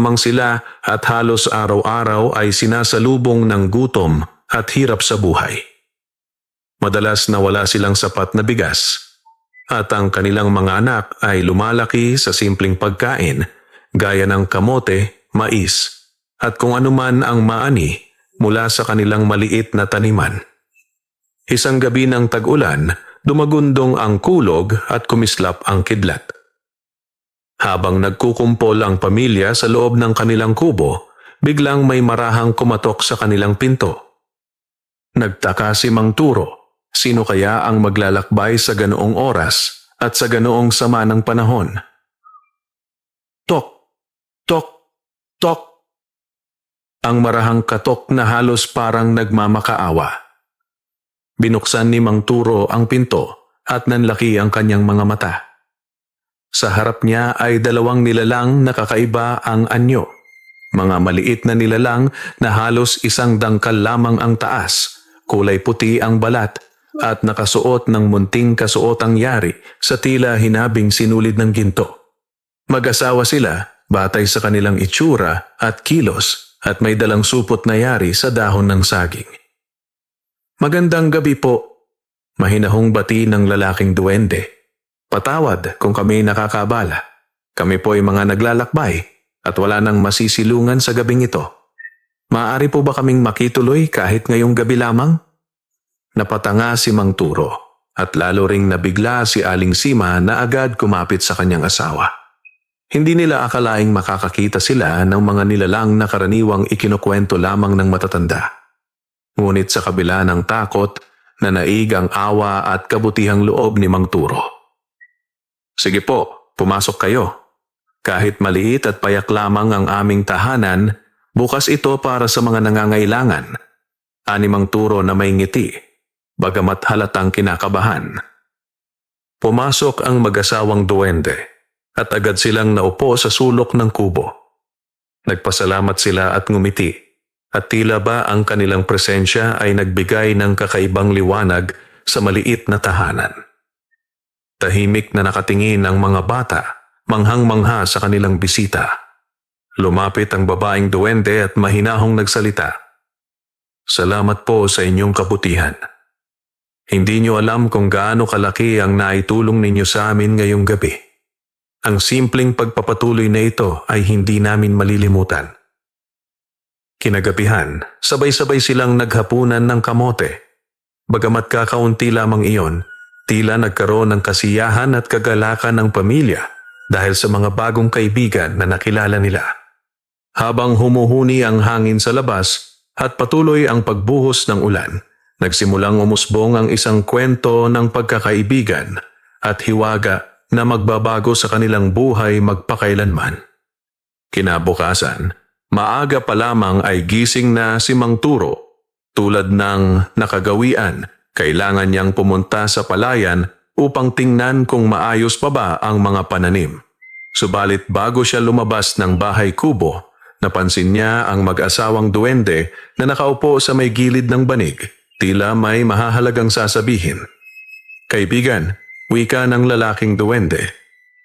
Mang sila at halos araw-araw ay sinasalubong ng gutom at hirap sa buhay. Madalas nawala silang sapat na bigas at ang kanilang mga anak ay lumalaki sa simpleng pagkain gaya ng kamote, mais at kung anuman ang maani mula sa kanilang maliit na taniman. Isang gabi ng tag-ulan, dumagundong ang kulog at kumislap ang kidlat. Habang nagkukumpol ang pamilya sa loob ng kanilang kubo, biglang may marahang kumatok sa kanilang pinto. Nagtaka si Mang Turo, sino kaya ang maglalakbay sa ganoong oras at sa ganoong sama ng panahon? Tok, tok, tok. Ang marahang katok na halos parang nagmamakaawa. Binuksan ni Mang Turo ang pinto at nanlaki ang kanyang mga mata. Sa harap niya ay dalawang nilalang na kakaiba ang anyo. Mga maliit na nilalang na halos isang dangkal lamang ang taas, kulay puti ang balat at nakasuot ng munting kasuotang yari sa tila hinabing sinulid ng ginto. Mag-asawa sila batay sa kanilang itsura at kilos at may dalang supot na yari sa dahon ng saging. Magandang gabi po, mahinahong bati ng lalaking duwende. Patawad kung kami nakakabala. Kami po ay mga naglalakbay at wala nang masisilungan sa gabing ito. Maaari po ba kaming makituloy kahit ngayong gabi lamang? Napatanga si Mang Turo at lalo ring nabigla si Aling Sima na agad kumapit sa kanyang asawa. Hindi nila akalaing makakakita sila ng mga nilalang na karaniwang ikinukwento lamang ng matatanda. Ngunit sa kabila ng takot, nanaig ang awa at kabutihang loob ni Mang Turo. Sige po, pumasok kayo. Kahit maliit at payak lamang ang aming tahanan, bukas ito para sa mga nangangailangan. Ani Mang Turo na may ngiti, bagamat halatang kinakabahan. Pumasok ang mag-asawang duwende at agad silang naupo sa sulok ng kubo. Nagpasalamat sila at ngumiti at tila ba ang kanilang presensya ay nagbigay ng kakaibang liwanag sa maliit na tahanan. Tahimik na nakatingin ang mga bata, manghang-mangha sa kanilang bisita. Lumapit ang babaeng duwende at mahinahong nagsalita. Salamat po sa inyong kabutihan. Hindi niyo alam kung gaano kalaki ang naitulong ninyo sa amin ngayong gabi. Ang simpleng pagpapatuloy na ito ay hindi namin malilimutan. Kinagabihan, sabay-sabay silang naghapunan ng kamote. Bagamat kakaunti lamang iyon, tila nagkaroon ng kasiyahan at kagalakan ng pamilya dahil sa mga bagong kaibigan na nakilala nila. Habang humuhuni ang hangin sa labas at patuloy ang pagbuhos ng ulan, nagsimulang umusbong ang isang kwento ng pagkakaibigan at hiwaga na magbabago sa kanilang buhay magpakailanman. Kinabukasan, maaga pa lamang ay gising na si Mang Turo. Tulad ng nakagawian, kailangan niyang pumunta sa palayan upang tingnan kung maayos pa ba ang mga pananim. Subalit bago siya lumabas ng bahay kubo, napansin niya ang mag-asawang duwende na nakaupo sa may gilid ng banig, tila may mahahalagang sasabihin. Kaibigan, wika ng lalaking duwende,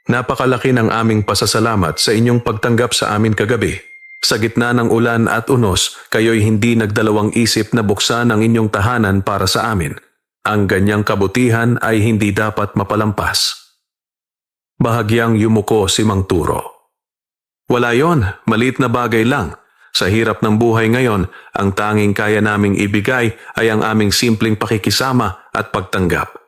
napakalaki ng aming pasasalamat sa inyong pagtanggap sa amin kagabi. Sa gitna ng ulan at unos, kayo'y hindi nagdalawang isip na buksan ang inyong tahanan para sa amin. Ang ganyang kabutihan ay hindi dapat mapalampas. Bahagyang yumuko si Mang Turo. Wala yon, maliit na bagay lang. Sa hirap ng buhay ngayon, ang tanging kaya naming ibigay ay ang aming simpleng pakikisama at pagtanggap.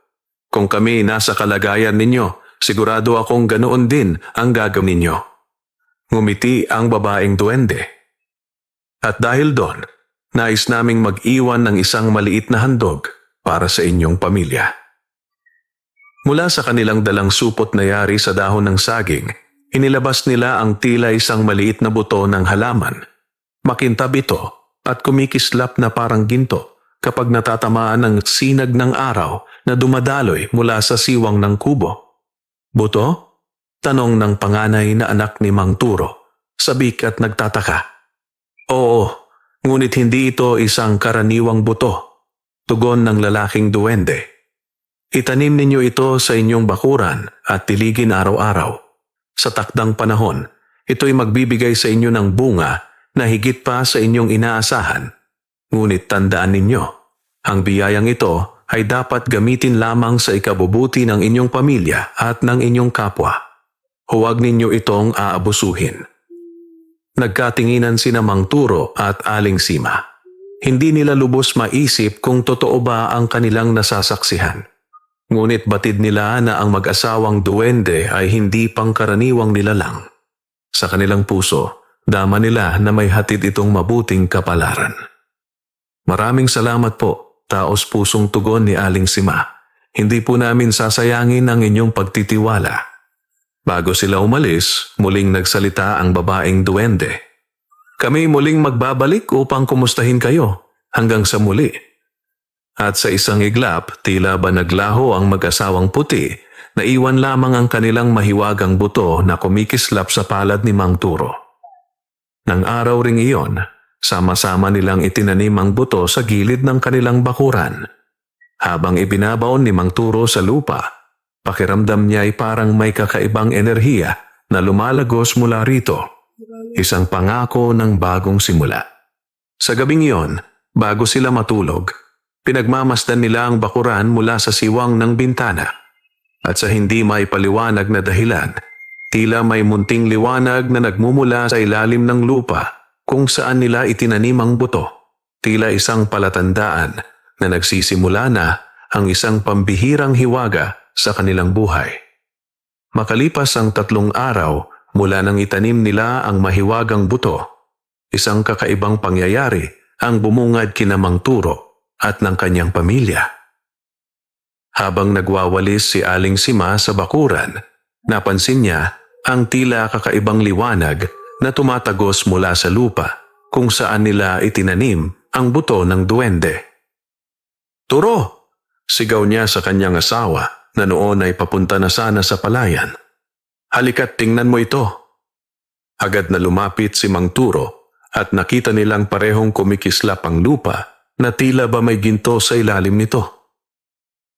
Kung kami nasa kalagayan ninyo, sigurado akong ganoon din ang gagawin ninyo. Ngumiti ang babaeng duwende. At dahil doon, nais naming mag-iwan ng isang maliit na handog para sa inyong pamilya. Mula sa kanilang dalang supot na yari sa dahon ng saging, inilabas nila ang tila isang maliit na buto ng halaman. Makintab ito at kumikislap na parang ginto kapag natatamaan ng sinag ng araw na dumadaloy mula sa siwang ng kubo. Buto? Tanong ng panganay na anak ni Mang Turo, sabik at nagtataka. Oo, ngunit hindi ito isang karaniwang buto. Tugon ng lalaking duwende. Itanim ninyo ito sa inyong bakuran at tiligin araw-araw. Sa takdang panahon, Ito'y magbibigay sa inyo ng bunga na higit pa sa inyong inaasahan. Ngunit tandaan ninyo, ang biyayang ito ay dapat gamitin lamang sa ikabubuti ng inyong pamilya at ng inyong kapwa. Huwag ninyo itong aabusuhin. Nagkatinginan sina Mang Turo at Aling Sima. Hindi nila lubos maisip kung totoo ba ang kanilang nasasaksihan. Ngunit batid nila na ang mag-asawang duwende ay hindi pangkaraniwang nilalang. Sa kanilang puso, dama nila na may hatid itong mabuting kapalaran. Maraming salamat po, taos pusong tugon ni Aling Sima. Hindi po namin sasayangin ang inyong pagtitiwala. Bago sila umalis, muling nagsalita ang babaeng duwende. Kami muling magbabalik upang kumustahin kayo hanggang sa muli. At sa isang iglap, tila ba naglaho ang mag-asawang puti na iwan lamang ang kanilang mahiwagang buto na kumikislap sa palad ni Mang Turo. Nang araw ring iyon, sama-sama nilang itinanim ang buto sa gilid ng kanilang bakuran. Habang ibinabaon ni Mang Turo sa lupa, pakiramdam niya ay parang may kakaibang enerhiya na lumalagos mula rito. Isang pangako ng bagong simula. Sa gabing iyon, bago sila matulog, pinagmamasdan nila ang bakuran mula sa siwang ng bintana. At sa hindi may paliwanag na dahilan, tila may munting liwanag na nagmumula sa ilalim ng lupa kung saan nila itinanim ang buto. Tila isang palatandaan na nagsisimula na ang isang pambihirang hiwaga sa kanilang buhay. Makalipas ang 3 araw mula nang itanim nila ang mahiwagang buto, isang kakaibang pangyayari ang bumungad kina Mang Turo at ng kanyang pamilya. Habang nagwawalis si Aling Sima sa bakuran, napansin niya ang tila kakaibang liwanag na tumatagos mula sa lupa kung saan nila itinanim ang buto ng duwende. "Turo!" sigaw niya sa kanyang asawa na noon ay papunta na sana sa palayan. "Halika't tingnan mo ito." Agad na lumapit si Mang Turo at nakita nilang parehong kumikislap ang lupa na tila ba may ginto sa ilalim nito.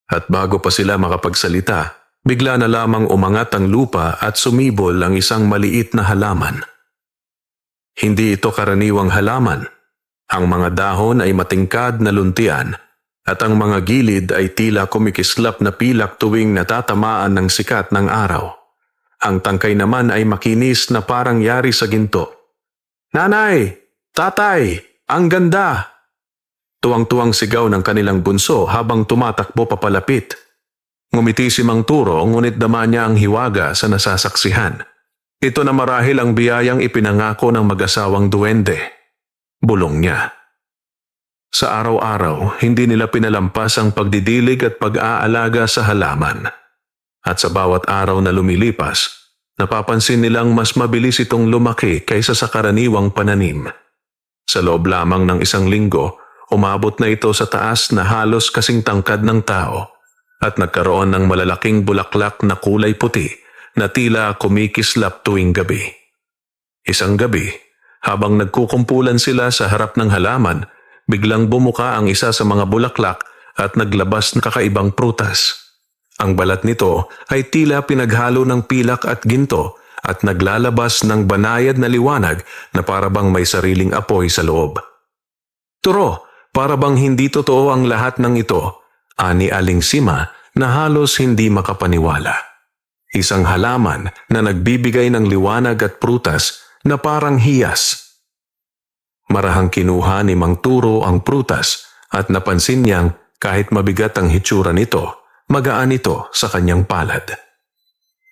At bago pa sila makapagsalita, bigla na lamang umangat ang lupa at sumibol ang isang maliit na halaman. Hindi ito karaniwang halaman. Ang mga dahon ay matingkad na luntian at ang mga gilid ay tila kumikislap na pilak tuwing natatamaan ng sikat ng araw. Ang tangkay naman ay makinis na parang yari sa ginto. "Nanay! Tatay! Ang ganda!" Tuwang-tuwang sigaw ng kanilang bunso habang tumatakbo papalapit. Ngumiti si Mang Turo ngunit dama niya ang hiwaga sa nasasaksihan. Ito na marahil ang biyayang ipinangako ng mag-asawang duwende. Bulong niya. Sa araw-araw, hindi nila pinalampas ang pagdidilig at pag-aalaga sa halaman. At sa bawat araw na lumilipas, napapansin nilang mas mabilis itong lumaki kaysa sa karaniwang pananim. Sa loob lamang ng 1 linggo, umabot na ito sa taas na halos kasing tangkad ng tao at nagkaroon ng malalaking bulaklak na kulay puti na tila kumikislap tuwing gabi. Isang gabi, habang nagkukumpulan sila sa harap ng halaman, biglang bumuka ang isa sa mga bulaklak at naglabas ng kakaibang prutas. Ang balat nito ay tila pinaghalo ng pilak at ginto at naglalabas ng banayad na liwanag na parabang may sariling apoy sa loob. "Turo, parabang hindi totoo ang lahat ng ito," ani Aling Sima na halos hindi makapaniwala. Isang halaman na nagbibigay ng liwanag at prutas na parang hiyas. Marahang kinuha ni Mang Turo ang prutas at napansin niyang kahit mabigat ang hitsura nito, magaan ito sa kanyang palad.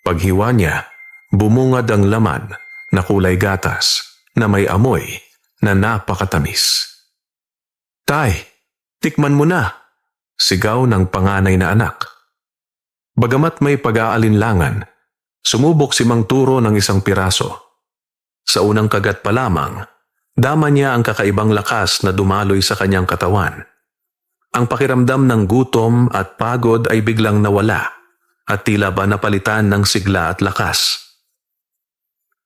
Paghiwa niya, bumungad ang laman na kulay gatas na may amoy na napakatamis. "Tay, tikman mo na!" sigaw ng panganay na anak. Bagamat may pag-aalinlangan, sumubok si Mang Turo ng isang piraso. Sa unang kagat pa lamang, dama niya ang kakaibang lakas na dumaloy sa kanyang katawan. Ang pakiramdam ng gutom at pagod ay biglang nawala at tila ba napalitan ng sigla at lakas.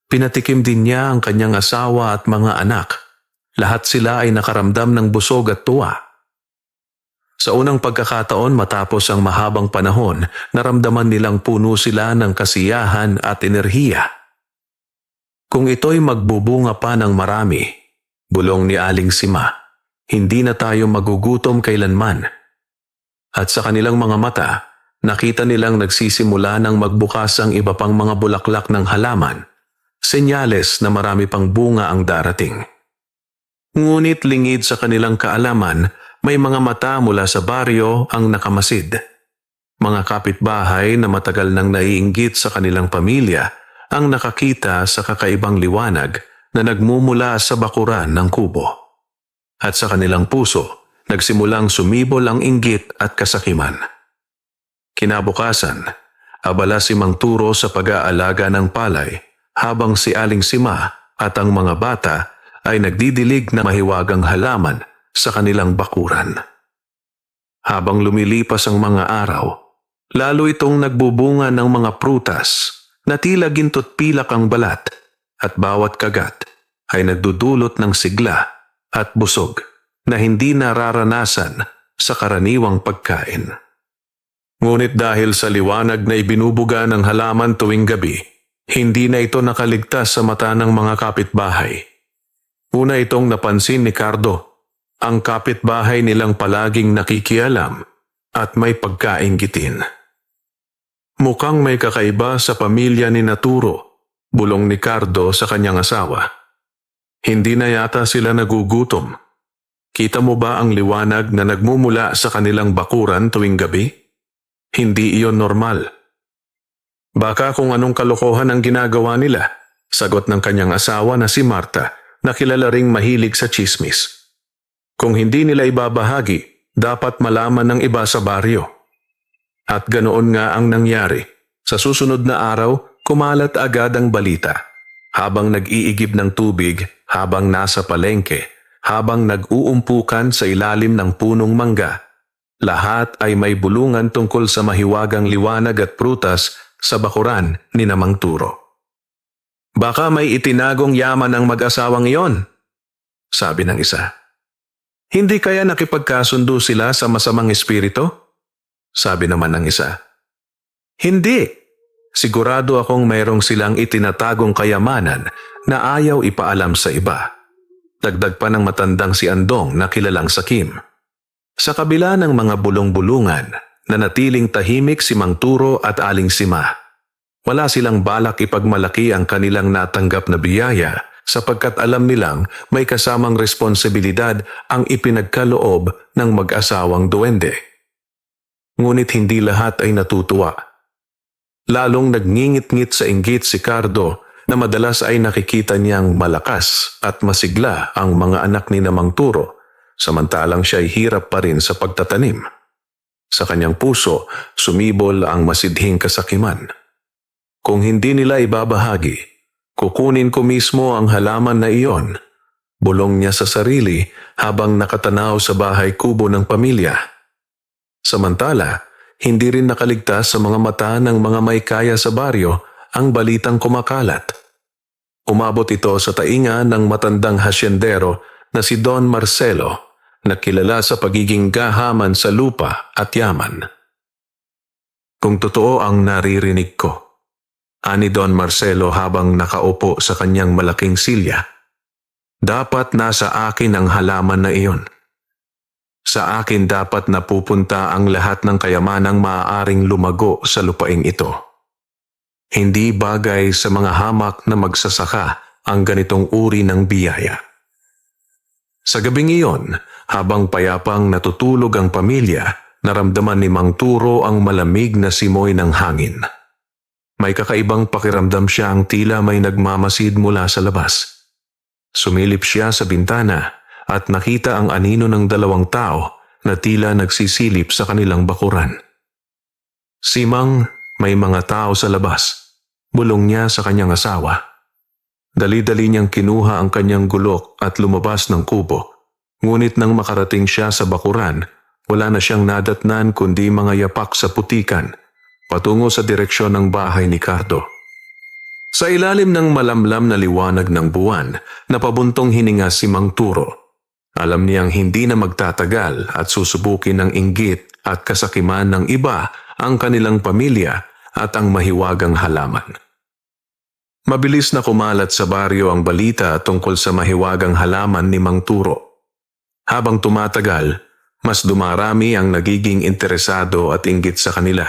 Pinatikim din niya ang kanyang asawa at mga anak. Lahat sila ay nakaramdam ng busog at tuwa. Sa unang pagkakataon matapos ang mahabang panahon, naramdaman nilang puno sila ng kasiyahan at enerhiya. Kung ito'y magbubunga pa ng marami, bulong ni Aling Sima, hindi na tayo magugutom kailanman. At sa kanilang mga mata, nakita nilang nagsisimula ng magbukas ang iba pang mga bulaklak ng halaman, senyales na marami pang bunga ang darating. Ngunit lingid sa kanilang kaalaman, may mga mata mula sa baryo ang nakamasid. Mga kapitbahay na matagal nang naiinggit sa kanilang pamilya ang nakakita sa kakaibang liwanag na nagmumula sa bakuran ng kubo. At sa kanilang puso, nagsimulang sumibol ang inggit at kasakiman. Kinabukasan, abala si Mang Turo sa pag-aalaga ng palay habang si Aling Sima at ang mga bata ay nagdidilig na mahiwagang halaman sa kanilang bakuran. Habang lumilipas ang mga araw, lalo itong nagbubunga ng mga prutas na tila gintot pilak ang balat at bawat kagat ay nagdudulot ng sigla at busog na hindi nararanasan sa karaniwang pagkain. Ngunit dahil sa liwanag na ibinubuga ng halaman tuwing gabi, hindi na ito nakaligtas sa mata ng mga kapitbahay. Una itong napansin ni Cardo, ang kapitbahay nilang palaging nakikialam at may pagkainggitin. Mukhang may kakaiba sa pamilya ni Naturo, bulong ni Cardo sa kanyang asawa. Hindi na yata sila nagugutom. Kita mo ba ang liwanag na nagmumula sa kanilang bakuran tuwing gabi? Hindi iyon normal. Baka kung anong kalokohan ang ginagawa nila, sagot ng kanyang asawa na si Marta, na kilala ring mahilig sa tsismis. Kung hindi nila ibabahagi, dapat malaman ng iba sa baryo. At ganoon nga ang nangyari. Sa susunod na araw, kumalat agad ang balita. Habang nag-iigib ng tubig, habang nasa palengke, habang nag-uumpukan sa ilalim ng punong mangga, lahat ay may bulungan tungkol sa mahiwagang liwanag at prutas sa bakuran ni Mang Turo. Baka may itinagong yaman ang mag-asawang iyon, sabi ng isa. Hindi kaya nakipagkasundo sila sa masamang espiritu? Sabi naman ng isa. Hindi. Sigurado akong mayroong silang itinatagong kayamanan na ayaw ipaalam sa iba. Dagdag pa ng matandang si Andong na kilalang Sakim. Sa kabila ng mga bulong-bulungan, nanatiling tahimik si Mang Turo at Aling Sima. Wala silang balak ipagmalaki ang kanilang natanggap na biyaya sapagkat alam nilang may kasamang responsibilidad ang ipinagkaloob ng mag-asawang duwende. Ngunit hindi lahat ay natutuwa. Lalong nagngingit-ngit sa inggit si Cardo na madalas ay nakikita niyang malakas at masigla ang mga anak ni Mang Turo, samantalang siya ay hirap pa rin sa pagtatanim. Sa kanyang puso, sumibol ang masidhing kasakiman. Kung hindi nila ibabahagi, kukunin ko mismo ang halaman na iyon, bulong niya sa sarili habang nakatanaw sa bahay kubo ng pamilya. Samantala, hindi rin nakaligtas sa mga mata ng mga may kaya sa baryo ang balitang kumakalat. Umabot ito sa tainga ng matandang hasyendero na si Don Marcelo, na kilala sa pagiging gahaman sa lupa at yaman. Kung totoo ang naririnig ko, ani Don Marcelo habang nakaupo sa kanyang malaking silya, dapat nasa akin ang halaman na iyon. Sa akin dapat napupunta ang lahat ng kayamanang maaaring lumago sa lupaing ito. Hindi bagay sa mga hamak na magsasaka ang ganitong uri ng biyaya. Sa gabing iyon, habang payapang natutulog ang pamilya, naramdaman ni Mang Turo ang malamig na simoy ng hangin. May kakaibang pakiramdam siya ang tila may nagmamasid mula sa labas. Sumilip siya sa bintana at nakita ang anino ng dalawang tao na tila nagsisilip sa kanilang bakuran. Simang, may mga tao sa labas, bulong niya sa kanyang asawa. Dali-dali niyang kinuha ang kanyang gulok at lumabas ng kubo. Ngunit nang makarating siya sa bakuran, wala na siyang nadatnan kundi mga yapak sa putikan, patungo sa direksyon ng bahay ni Cardo. Sa ilalim ng malamlam na liwanag ng buwan, napabuntong hininga si Mang Turo. Alam niyang hindi na magtatagal at susubukin ng inggit at kasakiman ng iba ang kanilang pamilya at ang mahiwagang halaman. Mabilis na kumalat sa baryo ang balita tungkol sa mahiwagang halaman ni Mang Turo. Habang tumatagal, mas dumarami ang nagiging interesado at inggit sa kanila.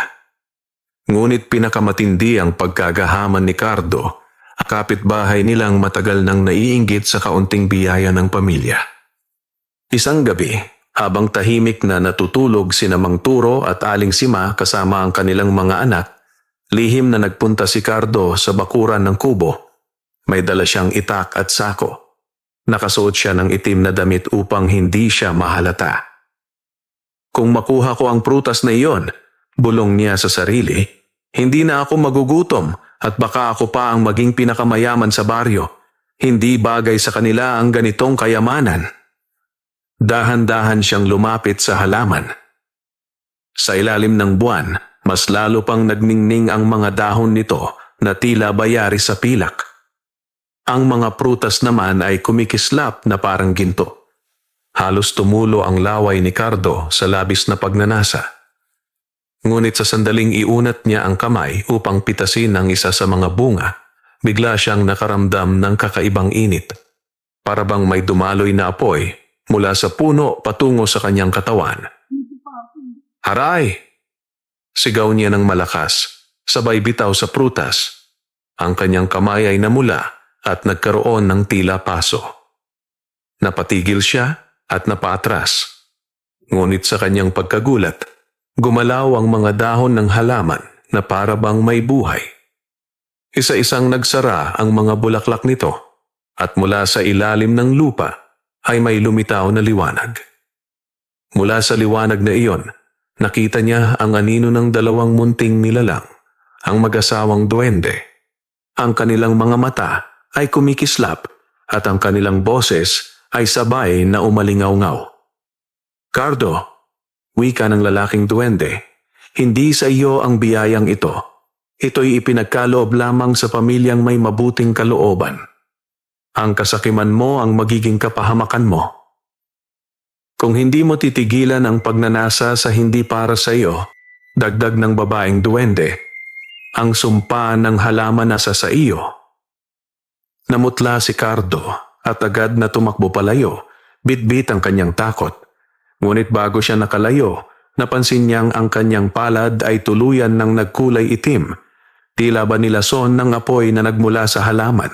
Ngunit pinakamatindi ang pagkagahaman ni Cardo, ang kapitbahay nilang matagal nang naiinggit sa kaunting biyaya ng pamilya. Isang gabi, habang tahimik na natutulog sina Mang Turo at Aling Sima kasama ang kanilang mga anak, lihim na nagpunta si Cardo sa bakuran ng kubo. May dala siyang itak at sako. Nakasuot siya ng itim na damit upang hindi siya mahalata. Kung makuha ko ang prutas na iyon, bulong niya sa sarili, hindi na ako magugutom at baka ako pa ang maging pinakamayaman sa baryo. Hindi bagay sa kanila ang ganitong kayamanan. Dahan-dahan siyang lumapit sa halaman. Sa ilalim ng buwan, mas lalo pang nagningning ang mga dahon nito na tila bayari sa pilak. Ang mga prutas naman ay kumikislap na parang ginto. Halos tumulo ang laway ni Cardo sa labis na pagnanasa. Ngunit sa sandaling iunat niya ang kamay upang pitasin ang isa sa mga bunga, bigla siyang nakaramdam ng kakaibang init. Para bang may dumaloy na apoy mula sa puno patungo sa kanyang katawan. "Haray!" Sigaw niya ng malakas, sabay bitaw sa prutas. Ang kanyang kamay ay namula at nagkaroon ng tila paso. Napatigil siya at napaatras. Ngunit sa kanyang pagkagulat, gumalaw ang mga dahon ng halaman na para bang may buhay. Isa-isang nagsara ang mga bulaklak nito at mula sa ilalim ng lupa ay may lumitaw na liwanag. Mula sa liwanag na iyon, nakita niya ang anino ng dalawang munting nilalang, ang mag-asawang duwende. Ang kanilang mga mata ay kumikislap at ang kanilang boses ay sabay na umalingaw-ngaw. "Cardo," wika ng lalaking duwende, "hindi sa iyo ang biyayang ito. Ito'y ipinagkaloob lamang sa pamilyang may mabuting kalooban. Ang kasakiman mo ang magiging kapahamakan mo. Kung hindi mo titigilan ang pagnanasa sa hindi para sa iyo," dagdag ng babaeng duwende, "ang sumpa ng halaman nasa sa iyo." Namutla si Cardo at agad na tumakbo palayo, bitbit ang kanyang takot. Ngunit bago siya nakalayo, napansin niyang ang kanyang palad ay tuluyan ng nagkulay itim, tila ba nilason ng apoy na nagmula sa halaman.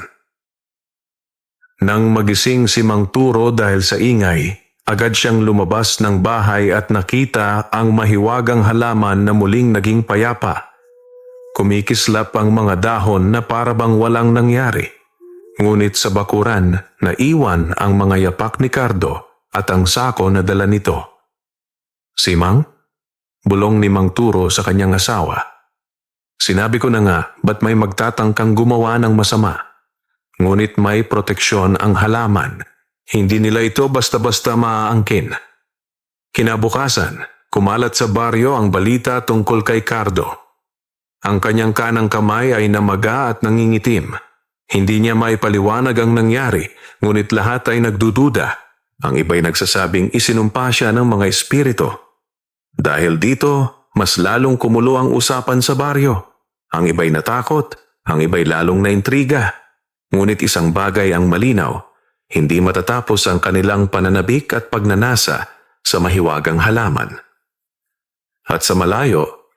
Nang magising si Mang Turo dahil sa ingay, agad siyang lumabas ng bahay at nakita ang mahiwagang halaman na muling naging payapa. Kumikislap ang mga dahon na para bang walang nangyari. Ngunit sa bakuran, naiwan ang mga yapak ni Cardo at ang sako na dala nito. "Simang?" bulong ni Mang Turo sa kanyang asawa. "Sinabi ko na nga, ba't may magtatangkang gumawa ng masama? Ngunit may proteksyon ang halaman. Hindi nila ito basta-basta maaangkin." Kinabukasan, kumalat sa baryo ang balita tungkol kay Cardo. Ang kanyang kanang kamay ay namaga at nangingitim. Hindi niya maipaliwanag ang nangyari, ngunit lahat ay nagdududa. Ang iba'y nagsasabing isinumpa siya ng mga espiritu. Dahil dito, mas lalong kumulo ang usapan sa baryo. Ang iba'y natakot, ang iba'y lalong naintriga. Ngunit isang bagay ang malinaw, hindi matatapos ang kanilang pananabik at pagnanasa sa mahiwagang halaman. At sa malayo,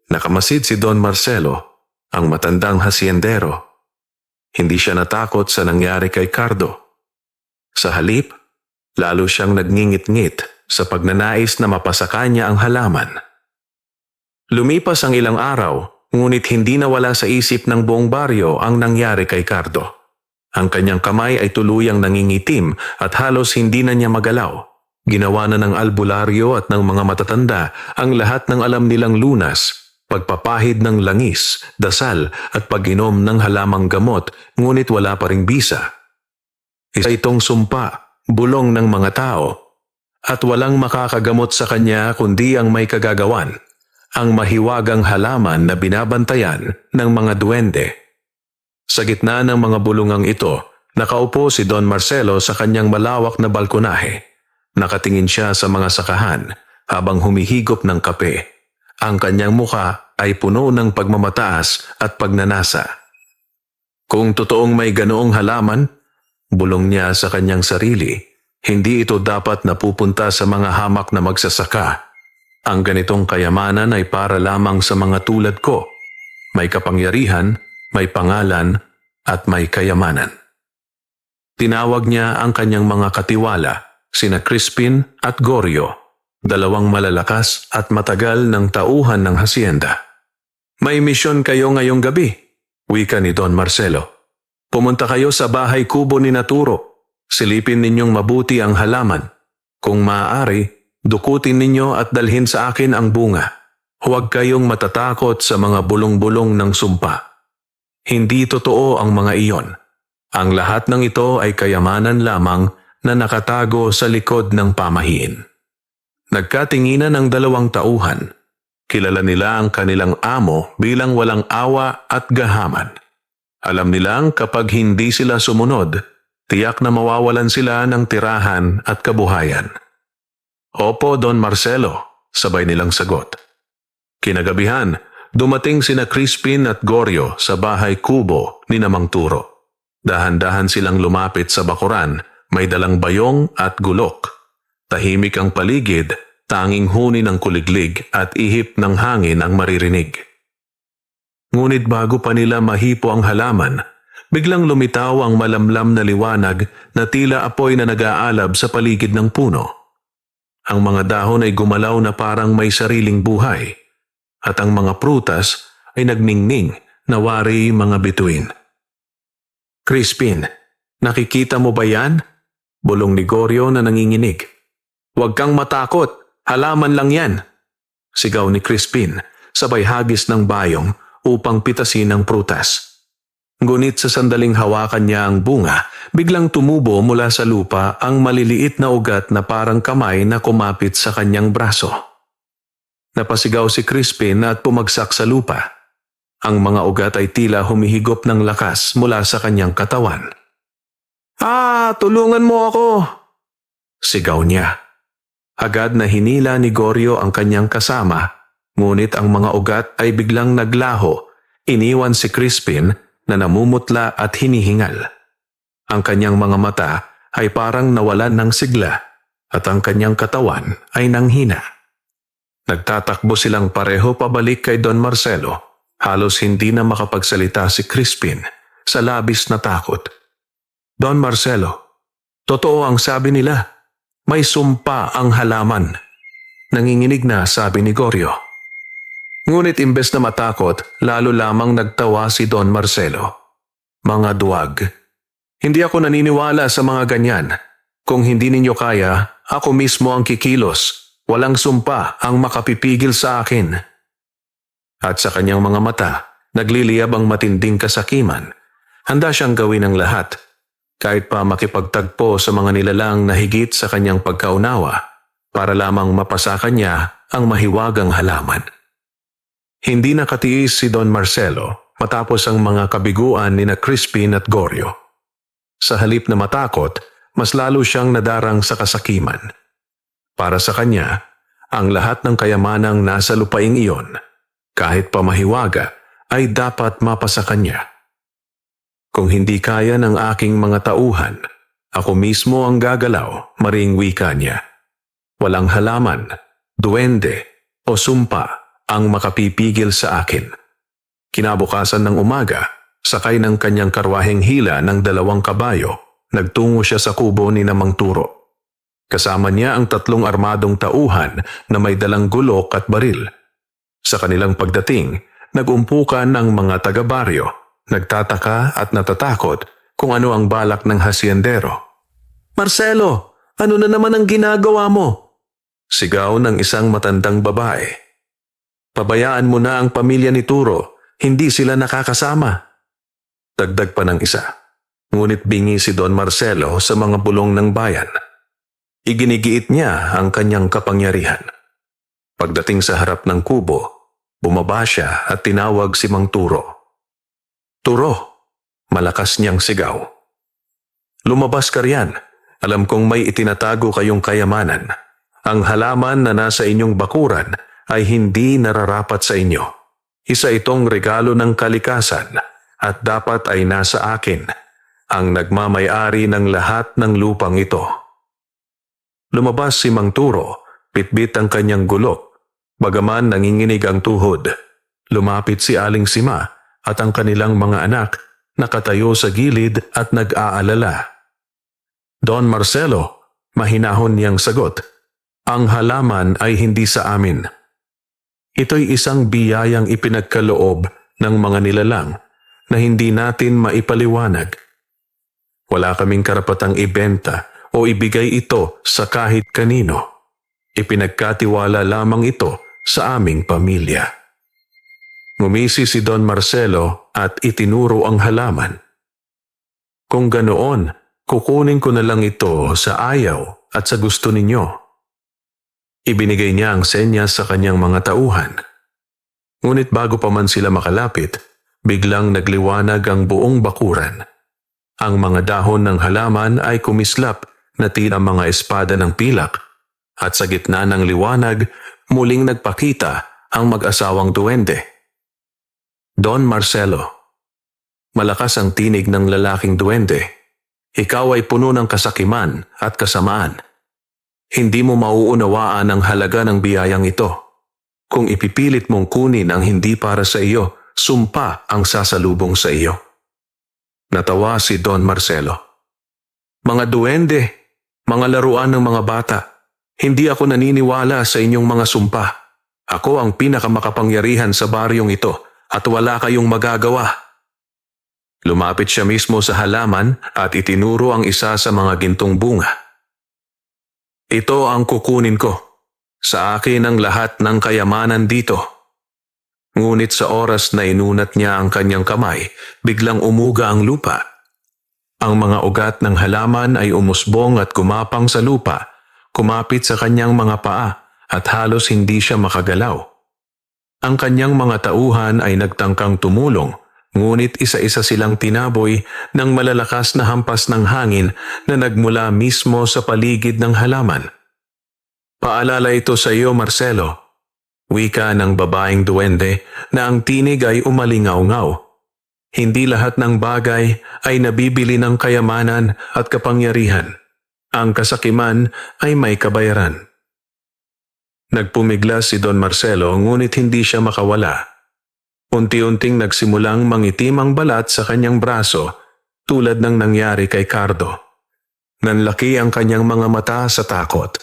nakamasid si Don Marcelo, ang matandang hasyendero. Hindi siya natakot sa nangyari kay Cardo. Sa halip, lalo siyang nagngingit-ngit sa pagnanais na mapasaka niya ang halaman. Lumipas ang ilang araw, ngunit hindi nawala sa isip ng buong baryo ang nangyari kay Cardo. Ang kanyang kamay ay tuluyang nangingitim at halos hindi na niya magalaw. Ginawa na ng albularyo at ng mga matatanda ang lahat ng alam nilang lunas, pagpapahid ng langis, dasal at pag-inom ng halamang gamot, ngunit wala pa ring bisa. Isa itong sumpa, bulong ng mga tao, at walang makakagamot sa kanya kundi ang may kagagawan, ang mahiwagang halaman na binabantayan ng mga duwende. Sa gitna ng mga bulungang ito, nakaupo si Don Marcelo sa kanyang malawak na balkonahe. Nakatingin siya sa mga sakahan habang humihigop ng kape. Ang kanyang muka ay puno ng pagmamataas at pagnanasa. Kung totoong may ganoong halaman, bulong niya sa kanyang sarili, hindi ito dapat napupunta sa mga hamak na magsasaka. Ang ganitong kayamanan ay para lamang sa mga tulad ko. May kapangyarihan, may pangalan, at may kayamanan. Tinawag niya ang kanyang mga katiwala, sina Crispin at Gorio, dalawang malalakas at matagal ng tauhan ng hasyenda. May misyon kayo ngayong gabi, wika ni Don Marcelo. Pumunta kayo sa bahay kubo ni Naturo. Silipin ninyong mabuti ang halaman. Kung maaari, dukutin ninyo at dalhin sa akin ang bunga. Huwag kayong matatakot sa mga bulong-bulong ng sumpa. Hindi totoo ang mga iyon. Ang lahat ng ito ay kayamanan lamang na nakatago sa likod ng pamahiin. Nagkatinginan ang dalawang tauhan. Kilala nila ang kanilang amo bilang walang awa at gahaman. Alam nilang kapag hindi sila sumunod, tiyak na mawawalan sila ng tirahan at kabuhayan. Opo, Don Marcelo, sabay nilang sagot. Kinagabihan, dumating sina Crispin at Gorio sa bahay kubo ni Namang Turo. Dahan-dahan silang lumapit sa bakuran, may dalang bayong at gulok. Tahimik ang paligid, tanging huni ng kuliglig at ihip ng hangin ang maririnig. Ngunit bago pa nila mahipo ang halaman, biglang lumitaw ang malamlam na liwanag na tila apoy na nag-aalab sa paligid ng puno. Ang mga dahon ay gumalaw na parang may sariling buhay, at ang mga prutas ay nagningning na wari mga bituin. Crispin, nakikita mo ba yan? Bulong ni Gorio na nanginginig. Huwag kang matakot, halaman lang yan. Sigaw ni Crispin, sabay hagis ng bayong upang pitasin ang prutas. Ngunit sa sandaling hawakan niya ang bunga, biglang tumubo mula sa lupa ang maliliit na ugat na parang kamay na kumapit sa kanyang braso. Napasigaw si Crispin at pumagsak sa lupa. Ang mga ugat ay tila humihigop ng lakas mula sa kanyang katawan. Tulungan mo ako! Sigaw niya. Agad na hinila ni Gorio ang kanyang kasama, ngunit ang mga ugat ay biglang naglaho, iniwan si Crispin na namumutla at hinihingal. Ang kanyang mga mata ay parang nawalan ng sigla at ang kanyang katawan ay nanghina. Nagtatakbo silang pareho pabalik kay Don Marcelo. Halos hindi na makapagsalita si Crispin sa labis na takot. Don Marcelo, totoo ang sabi nila. May sumpa ang halaman. Nanginginig na sabi ni Gorio. Ngunit imbes na matakot, lalo lamang nagtawa si Don Marcelo. Mga duwag. Hindi ako naniniwala sa mga ganyan. Kung hindi ninyo kaya, ako mismo ang kikilos. Walang sumpa ang makapipigil sa akin. At sa kanyang mga mata, nagliliyab ang matinding kasakiman. Handa siyang gawin ang lahat. Kahit pa makipagtagpo sa mga nilalang na higit sa kanyang pagkaunawa, para lamang mapasakan niya ang mahiwagang halaman. Hindi nakatiis si Don Marcelo matapos ang mga kabiguan ni na Crispin at Gorio. Sa halip na matakot, mas lalo siyang nadarang sa kasakiman. Para sa kanya, ang lahat ng kayamanang nasa lupaing iyon, kahit pa mahiwaga, ay dapat mapasakan niya. Kung hindi kaya ng aking mga tauhan, ako mismo ang gagalaw, maring wika niya. Walang halaman, duwende o sumpa ang makapipigil sa akin. Kinabukasan ng umaga, sakay ng kanyang karwaheng hila ng 2 kabayo, nagtungo siya sa kubo ni Namang Turo. Kasama niya ang 3 armadong tauhan na may dalang gulok at baril. Sa kanilang pagdating, nag-umpukan ang mga taga-baryo. Nagtataka at natatakot kung ano ang balak ng hasyendero. Marcelo, ano na naman ang ginagawa mo? Sigaw ng isang matandang babae. Pabayaan mo na ang pamilya ni Turo, hindi sila nakakasama. Dagdag pa ng isa. Ngunit bingi si Don Marcelo sa mga bulong ng bayan. Iginigiit niya ang kanyang kapangyarihan. Pagdating sa harap ng kubo, bumaba siya at tinawag si Mang Turo. Turo, malakas niyang sigaw. Lumabas ka riyan. Alam kong may itinatago kayong kayamanan. Ang halaman na nasa inyong bakuran ay hindi nararapat sa inyo. Isa itong regalo ng kalikasan at dapat ay nasa akin, ang nagmamay-ari ng lahat ng lupang ito. Lumabas si Mang Turo, bitbit ang kanyang gulok, bagaman nanginginig ang tuhod. Lumapit si Aling Sima at ang kanilang mga anak, nakatayo sa gilid at nag-aalala. Don Marcelo, mahinahon niyang sagot, ang halaman ay hindi sa amin. Ito'y isang biyayang ipinagkaloob ng mga nilalang na hindi natin maipaliwanag. Wala kaming karapatang ibenta o ibigay ito sa kahit kanino. Ipinagkatiwala lamang ito sa aming pamilya. Ngumisi si Don Marcelo at itinuro ang halaman. Kung ganoon, kukunin ko na lang ito sa ayaw at sa gusto ninyo. Ibinigay niya ang senyas sa kanyang mga tauhan. Ngunit bago pa man sila makalapit, biglang nagliwanag ang buong bakuran. Ang mga dahon ng halaman ay kumislap na tila mga espada ng pilak, at sa gitna ng liwanag, muling nagpakita ang mag-asawang duwende. Don Marcelo. Malakas ang tinig ng lalaking duwende. Ikaw ay puno ng kasakiman at kasamaan. Hindi mo mauunawaan ang halaga ng biyayang ito. Kung ipipilit mong kunin ang hindi para sa iyo, sumpa ang sasalubong sa iyo. Natawa si Don Marcelo. Mga duwende, mga laruan ng mga bata, hindi ako naniniwala sa inyong mga sumpa. Ako ang pinakamakapangyarihan sa baryong ito at wala kayong magagawa. Lumapit siya mismo sa halaman at itinuro ang isa sa mga gintong bunga. Ito ang kukunin ko. Sa akin ang lahat ng kayamanan dito. Ngunit sa oras na inunat niya ang kanyang kamay, biglang umuga ang lupa. Ang mga ugat ng halaman ay umusbong at kumapang sa lupa, kumapit sa kanyang mga paa at halos hindi siya makagalaw. Ang kanyang mga tauhan ay nagtangkang tumulong, ngunit isa-isa silang tinaboy ng malalakas na hampas ng hangin na nagmula mismo sa paligid ng halaman. Paalala ito sa iyo, Marcelo. Wika ng babaeng duwende na ang tinig ay umalingaw-ngaw. Hindi lahat ng bagay ay nabibili ng kayamanan at kapangyarihan. Ang kasakiman ay may kabayaran. Nagpumiglas si Don Marcelo ngunit hindi siya makawala. Unti-unting nagsimulang mangitim ang balat sa kanyang braso tulad ng nangyari kay Cardo. Nanlaki ang kanyang mga mata sa takot.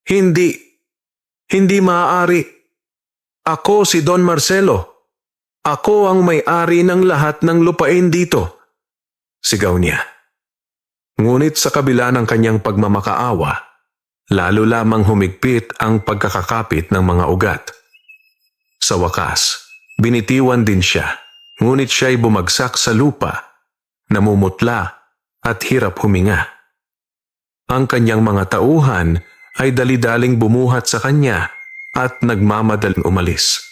Hindi maaari. Ako si Don Marcelo. Ako ang may-ari ng lahat ng lupain dito. Sigaw niya. Ngunit sa kabila ng kanyang pagmamakaawa, lalo lamang humigpit ang pagkakakapit ng mga ugat. Sa wakas, binitiwan din siya, ngunit siya'y bumagsak sa lupa, namumutla at hirap huminga. Ang kanyang mga tauhan ay dali-daling bumuhat sa kanya at nagmamadaling umalis.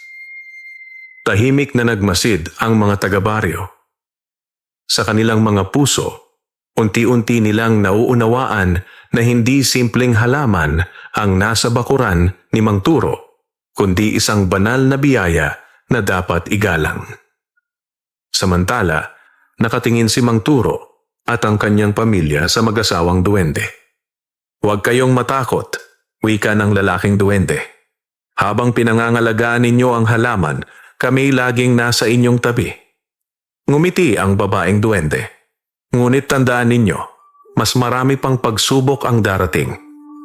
Tahimik na nagmasid ang mga taga-baryo. Sa kanilang mga puso, unti-unti nilang nauunawaan na hindi simpleng halaman ang nasa bakuran ni Mang Turo, kundi isang banal na biyaya na dapat igalang. Samantala, nakatingin si Mang Turo at ang kanyang pamilya sa mag-asawang duwende. Huwag kayong matakot, wika ng lalaking duwende. Habang pinangangalagaan ninyo ang halaman, kami laging nasa inyong tabi. Ngumiti ang babaeng duwende. Ngunit tandaan ninyo, mas marami pang pagsubok ang darating,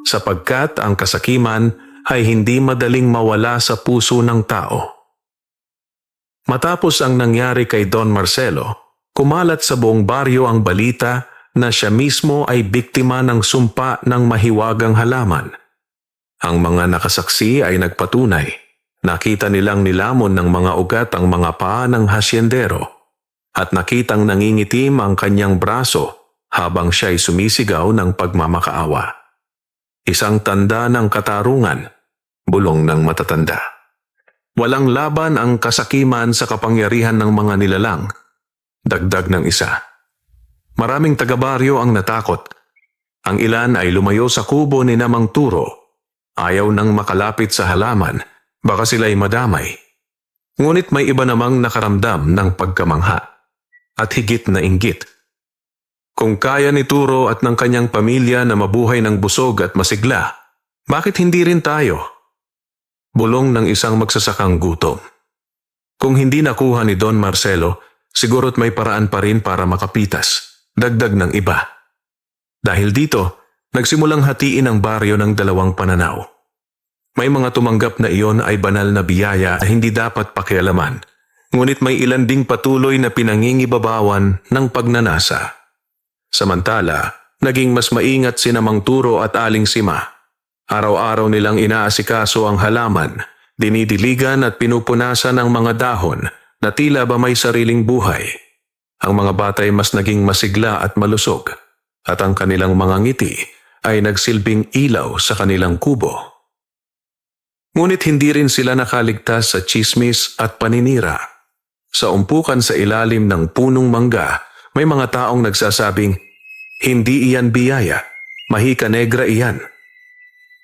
sapagkat ang kasakiman ay hindi madaling mawala sa puso ng tao. Matapos ang nangyari kay Don Marcelo, kumalat sa buong baryo ang balita na siya mismo ay biktima ng sumpa ng mahiwagang halaman. Ang mga nakasaksi ay nagpatunay. Nakita nilang nilamon ng mga ugat ang mga paa ng hasyendero at nakitang nangingitim ang kanyang braso habang siya'y sumisigaw ng pagmamakaawa. Isang tanda ng katarungan, bulong ng matatanda. Walang laban ang kasakiman sa kapangyarihan ng mga nilalang. Dagdag ng isa. Maraming taga-baryo ang natakot. Ang ilan ay lumayo sa kubo ni Mang Turo. Ayaw nang makalapit sa halaman, baka sila'y madamay. Ngunit may iba namang nakaramdam ng pagkamangha. at higit na inggit. Kung kaya ni Turo at ng kanyang pamilya na mabuhay ng busog at masigla, bakit hindi rin tayo? Bulong ng isang magsasakang gutom. Kung hindi nakuha ni Don Marcelo, sigura't may paraan pa rin para makapitas, dagdag ng iba. Dahil dito, nagsimulang hatiin ang baryo ng dalawang pananaw. May mga tumanggap na iyon ay banal na biyaya na hindi dapat pakialaman, ngunit may ilan ding patuloy na pinangingibabawan ng pagnanasa. Samantala, naging mas maingat sina Mang Turo at Aling Sima. Araw-araw nilang inaasikaso ang halaman, dinidiligan at pinupunasan ang mga dahon na tila ba may sariling buhay. Ang mga bata ay mas naging masigla at malusog, at ang kanilang mga ngiti ay nagsilbing ilaw sa kanilang kubo. Ngunit hindi rin sila nakaligtas sa tsismis at paninira. Sa umpukan sa ilalim ng punong mangga, may mga taong nagsasabing, "Hindi iyan biyaya, mahika negra iyan."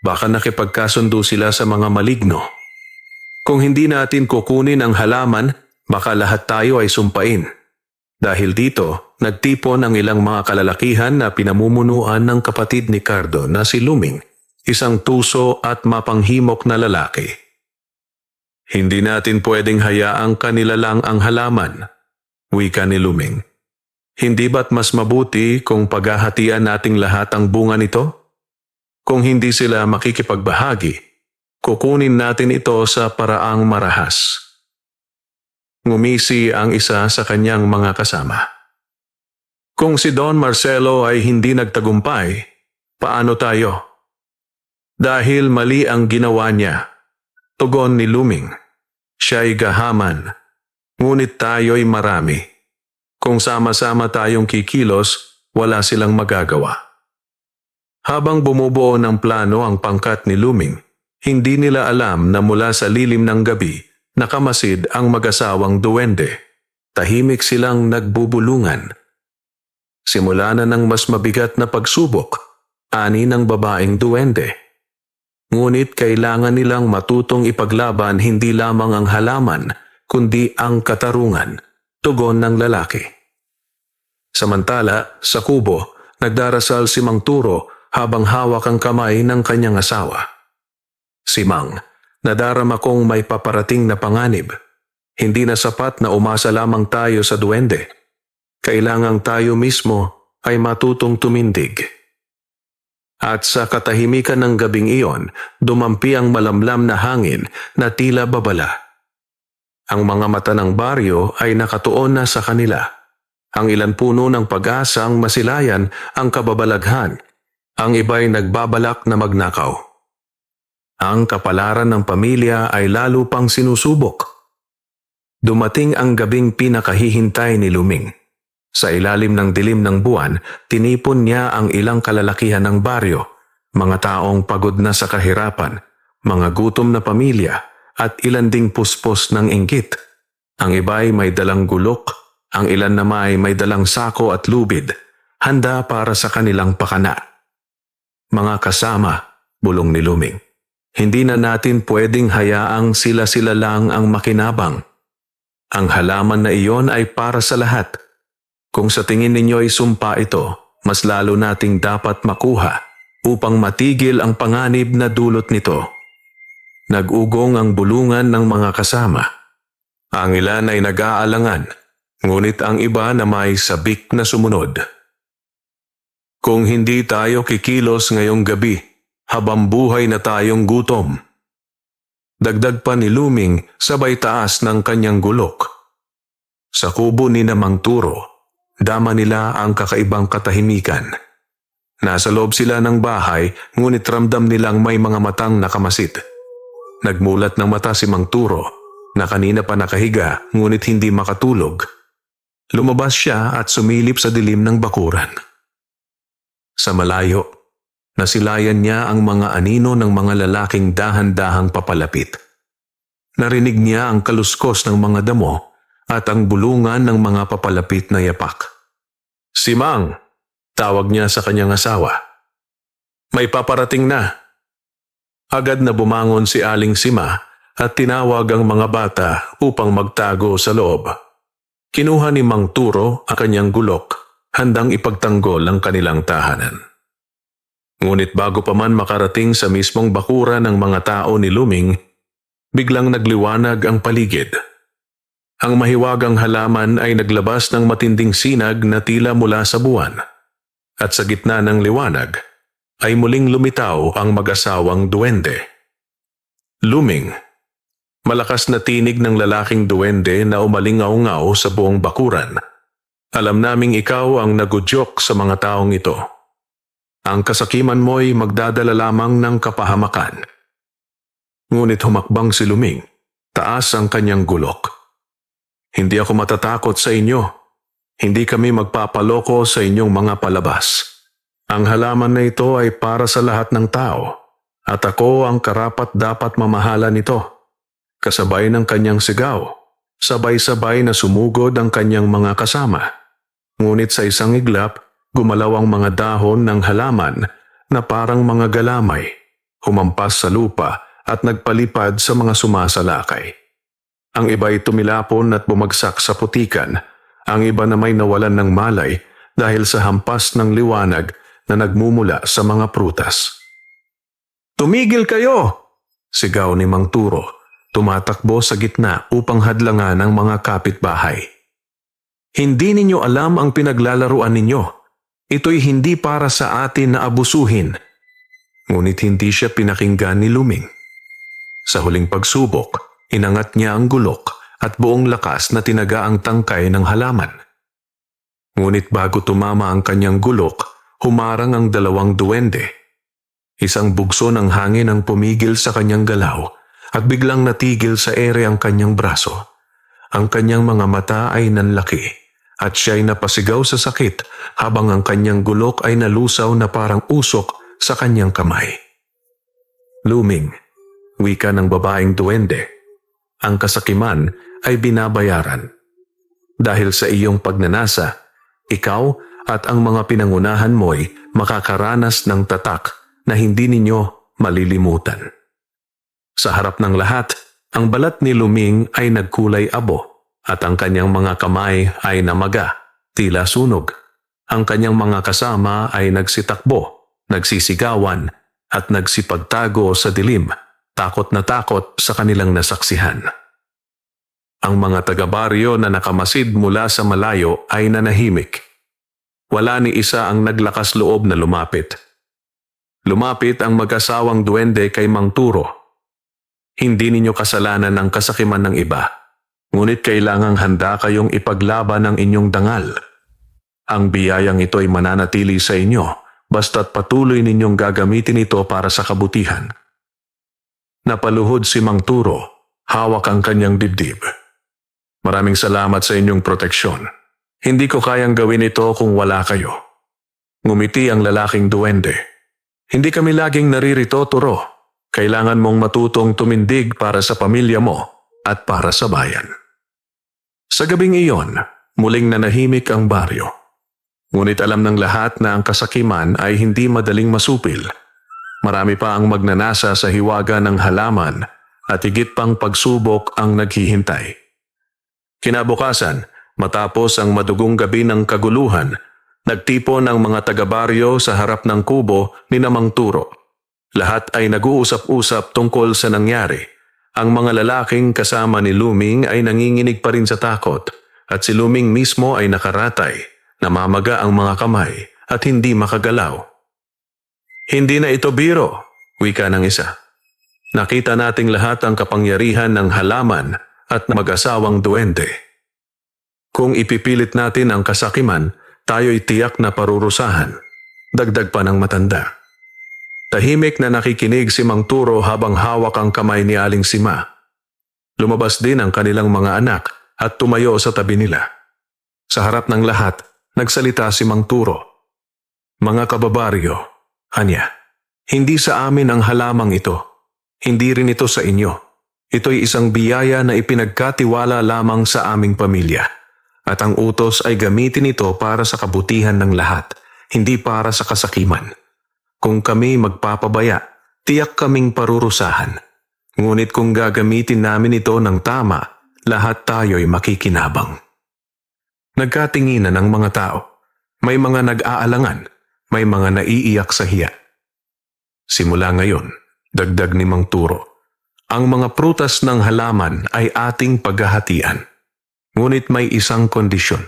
Baka nakipagkasundo sila sa mga maligno. Kung hindi natin kukunin ang halaman, baka lahat tayo ay sumpain. Dahil dito, nagtipon ang ilang mga kalalakihan na pinamumunuan ng kapatid ni Cardo na si Luming, isang tuso at mapanghimok na lalaki. "Hindi natin pwedeng hayaang kanila lang ang halaman," wika ni Luming. "Hindi ba't mas mabuti kung paghahatian nating lahat ang bunga nito? Kung hindi sila makikipagbahagi, kukunin natin ito sa paraang marahas." Ngumisi ang isa sa kanyang mga kasama. "Kung si Don Marcelo ay hindi nagtagumpay, paano tayo?" "Dahil mali ang ginawa niya," tugon ni Luming. "Siya'y gahaman, ngunit tayo'y marami. Kung sama-sama tayong kikilos, wala silang magagawa." Habang bumubuo ng plano ang pangkat ni Luming, hindi nila alam na mula sa lilim ng gabi, nakamasid ang mag-asawang duwende. Tahimik silang nagbubulungan. Simula na ng mas mabigat na pagsubok, ani ng babaeng duwende. Ngunit kailangan nilang matutong ipaglaban hindi lamang ang halaman, kundi ang katarungan, tugon ng lalaki. Samantala, sa kubo, nagdarasal si Mang Turo habang hawak ang kamay ng kanyang asawa. "Si Mang, nadarama kong may paparating na panganib. Hindi na sapat na umasa lamang tayo sa duwende. Kailangang tayo mismo ay matutong tumindig." At sa katahimikan ng gabing iyon, dumampi ang malamlam na hangin na tila babala. Ang mga mata ng baryo ay nakatuon na sa kanila. Ang ilan puno ng pag-asang masilayan ang kababalaghan. Ang iba'y nagbabalak na magnakaw. Ang kapalaran ng pamilya ay lalo pang sinusubok. Dumating ang gabing pinakahihintay ni Luming. Sa ilalim ng dilim ng buwan, tinipon niya ang ilang kalalakihan ng baryo, mga taong pagod na sa kahirapan, mga gutom na pamilya, at ilan ding puspos ng inggit. Ang iba'y may dalang gulok, ang ilan naman ay may dalang sako at lubid, handa para sa kanilang pakana. "Mga kasama," bulong ni Luming, "hindi na natin pwedeng hayaang sila-sila lang ang makinabang. Ang halaman na iyon ay para sa lahat. Kung sa tingin ninyo ay sumpa ito, mas lalo nating dapat makuha upang matigil ang panganib na dulot nito." Nag-ugong ang bulungan ng mga kasama. Ang ilan ay nag-aalangan, ngunit ang iba na may sabik na sumunod. "Kung hindi tayo kikilos ngayong gabi, habang buhay na tayong gutom." Dagdag pa ni Luming sabay taas ng kanyang gulok. Sa kubo ni Mang Turo, dama nila ang kakaibang katahimikan. Nasa loob sila ng bahay, ngunit ramdam nilang may mga matang nakamasid. Nagmulat ng mata si Mang Turo, na kanina pa nakahiga ngunit hindi makatulog. Lumabas siya at sumilip sa dilim ng bakuran. Sa malayo, nasilayan niya ang mga anino ng mga lalaking dahan-dahang papalapit. Narinig niya ang kaluskos ng mga damo at ang bulungan ng mga papalapit na yapak. "Si Mang," tawag niya sa kanyang asawa. "May paparating na." Agad na bumangon si Aling Sima at tinawag ang mga bata upang magtago sa loob. Kinuha ni Mang Turo ang kanyang gulok, handang ipagtanggol ang kanilang tahanan. Ngunit bago pa man makarating sa mismong bakuran ng mga tao ni Luming, biglang nagliwanag ang paligid. Ang mahiwagang halaman ay naglabas ng matinding sinag na tila mula sa buwan. At sa gitna ng liwanag, ay muling lumitaw ang mag-asawang duwende. Luming, malakas na tinig ng lalaking duwende na umalingaw-ngaw sa buong bakuran. Alam naming ikaw ang nagudyok sa mga taong ito. Ang kasakiman mo'y magdadala lamang ng kapahamakan. Ngunit humakbang si Luming, taas ang kanyang gulok. Hindi ako matatakot sa inyo. Hindi kami magpapaloko sa inyong mga palabas. Ang halaman na ito ay para sa lahat ng tao, at ako ang karapat-dapat mamahalan nito. Kasabay ng kanyang sigaw, sabay-sabay na sumugod ang kanyang mga kasama. Ngunit sa isang iglap, gumalaw ang mga dahon ng halaman na parang mga galamay, humampas sa lupa at nagpalipad sa mga sumasalakay. Ang iba'y tumilapon at bumagsak sa putikan. Ang iba na may nawalan ng malay dahil sa hampas ng liwanag na nagmumula sa mga prutas. "Tumigil kayo!" sigaw ni Mang Turo, tumatakbo sa gitna upang hadlangan ang mga kapitbahay. "Hindi ninyo alam ang pinaglalaruan ninyo. Ito'y hindi para sa atin na abusuhin." Ngunit hindi siya pinakinggan ni Luming. Sa huling pagsubok, inangat niya ang gulok at buong lakas na tinaga ang tangkay ng halaman. Ngunit bago tumama ang kanyang gulok, humarang ang dalawang duwende. Isang bugso ng hangin ang pumigil sa kanyang galaw at biglang natigil sa ere ang kanyang braso. Ang kanyang mga mata ay nanlaki at siya'y napasigaw sa sakit habang ang kanyang gulok ay nalusaw na parang usok sa kanyang kamay. "Luming," wika ng babaeng duwende, "ang kasakiman ay binabayaran. Dahil sa iyong pagnanasa, ikaw at ang mga pinangunahan mo'y makakaranas ng tatak na hindi ninyo malilimutan." Sa harap ng lahat, ang balat ni Luming ay nagkulay abo at ang kanyang mga kamay ay namaga, tila sunog. Ang kanyang mga kasama ay nagsitakbo, nagsisigawan at nagsipagtago sa dilim, takot na takot sa kanilang nasaksihan. Ang mga taga-baryo na nakamasid mula sa malayo ay nanahimik. Wala ni isa ang naglakas loob na lumapit. Lumapit ang mag-asawang duwende kay Mang Turo. "Hindi ninyo kasalanan ang kasakiman ng iba, ngunit kailangang handa kayong ipaglaban ang inyong dangal. Ang biyayang ito ay mananatili sa inyo, basta't patuloy ninyong gagamitin ito para sa kabutihan." Napaluhod si Mang Turo, hawak ang kanyang dibdib. "Maraming salamat sa inyong proteksyon. Hindi ko kayang gawin ito kung wala kayo." Ngumiti ang lalaking duwende. "Hindi kami laging naririto, Turo. Kailangan mong matutong tumindig para sa pamilya mo at para sa bayan." Sa gabing iyon, muling nanahimik ang baryo. Ngunit alam ng lahat na ang kasakiman ay hindi madaling masupil. Marami pa ang magnanasa sa hiwaga ng halaman at higit pang pagsubok ang naghihintay. Kinabukasan, matapos ang madugong gabi ng kaguluhan, nagtipon ang mga taga-baryo sa harap ng kubo ni Mang Turo. Lahat ay nag-uusap-usap tungkol sa nangyari. Ang mga lalaking kasama ni Luming ay nanginginig pa rin sa takot at si Luming mismo ay nakaratay, namamaga ang mga kamay at hindi makagalaw. "Hindi na ito biro," wika ng isa. "Nakita nating lahat ang kapangyarihan ng halaman at mag-asawang duwende. Kung ipipilit natin ang kasakiman, tayo'y tiyak na parurusahan." Dagdag pa ng matanda. Tahimik na nakikinig si Mang Turo habang hawak ang kamay ni Aling Sima. Lumabas din ang kanilang mga anak at tumayo sa tabi nila. Sa harap ng lahat, nagsalita si Mang Turo. "Mga kababaryo, anya, hindi sa amin ang halamang ito. Hindi rin ito sa inyo. Ito'y isang biyaya na ipinagkatiwala lamang sa aming pamilya. At ang utos ay gamitin ito para sa kabutihan ng lahat, hindi para sa kasakiman. Kung kami magpapabaya, tiyak kaming parurusahan. Ngunit kung gagamitin namin ito ng tama, lahat tayo'y makikinabang." Nagkatinginan ang mga tao. May mga nag-aalangan, may mga naiiyak sa hiya. Simula ngayon, dagdag ni Mang Turo, ang mga prutas ng halaman ay ating paghahatian. Ngunit may isang kondisyon.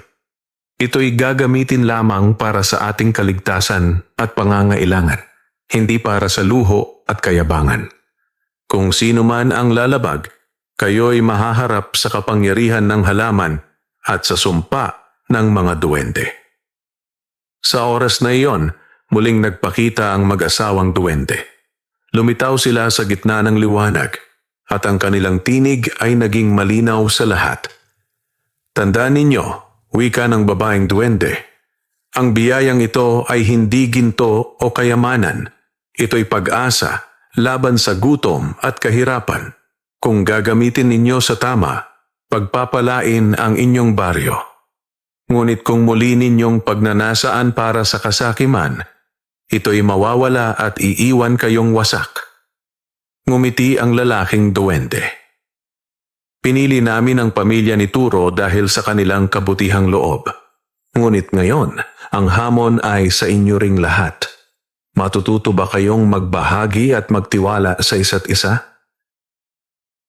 Ito'y gagamitin lamang para sa ating kaligtasan at pangangailangan, hindi para sa luho at kayabangan. Kung sino man ang lalabag, kayo'y mahaharap sa kapangyarihan ng halaman at sa sumpa ng mga duwende. Sa oras na iyon, muling nagpakita ang mag-asawang duwende. Lumitaw sila sa gitna ng liwanag at ang kanilang tinig ay naging malinaw sa lahat. Tandaan ninyo, wika ng babaeng duwende, ang biyayang ito ay hindi ginto o kayamanan. Ito'y pag-asa laban sa gutom at kahirapan. Kung gagamitin ninyo sa tama, pagpapalain ang inyong baryo. Ngunit kung muli ninyong pagnanasaan para sa kasakiman, ito'y mawawala at iiwan kayong wasak. Ngumiti ang lalaking duwende. Pinili namin ang pamilya ni Turo dahil sa kanilang kabutihang loob. Ngunit ngayon, ang hamon ay sa inyo ring lahat. Matututo ba kayong magbahagi at magtiwala sa isa't isa?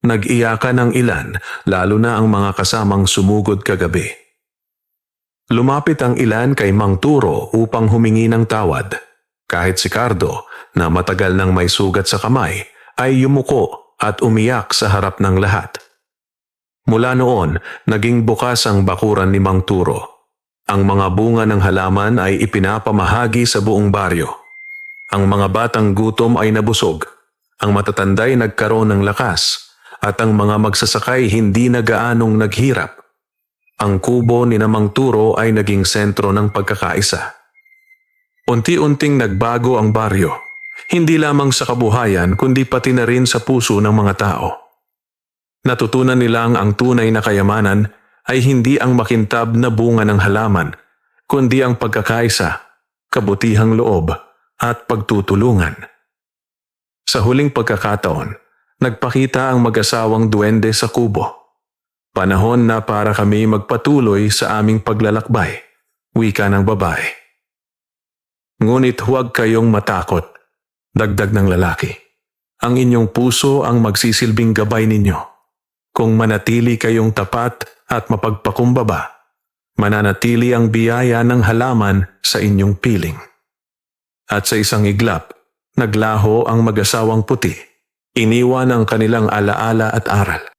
Nag-iyakan ang ilan, lalo na ang mga kasamang sumugod kagabi. Lumapit ang ilan kay Mang Turo upang humingi ng tawad. Kahit si Cardo, na matagal nang may sugat sa kamay, ay yumuko at umiyak sa harap ng lahat. Mula noon, naging bukas ang bakuran ni Mang Turo. Ang mga bunga ng halaman ay ipinapamahagi sa buong baryo. Ang mga batang gutom ay nabusog, ang matatanday nagkaroon ng lakas, at ang mga magsasakay hindi na gaanong naghirap. Ang kubo ni Mang Turo ay naging sentro ng pagkakaisa. Unti-unting nagbago ang baryo, hindi lamang sa kabuhayan kundi pati na rin sa puso ng mga tao. Natutunan nilang ang tunay na kayamanan ay hindi ang makintab na bunga ng halaman, kundi ang pagkakaisa, kabutihang loob, at pagtutulungan. Sa huling pagkakataon, nagpakita ang mag-asawang duwende sa kubo. Panahon na para kami magpatuloy sa aming paglalakbay, wika ng babae. Ngunit huwag kayong matakot, dagdag ng lalaki. Ang inyong puso ang magsisilbing gabay ninyo. Kung manatili kayong tapat at mapagpakumbaba, mananatili ang biyaya ng halaman sa inyong piling. At sa isang iglap, naglaho ang mag-asawang puti. Iniwan ang kanilang alaala at aral.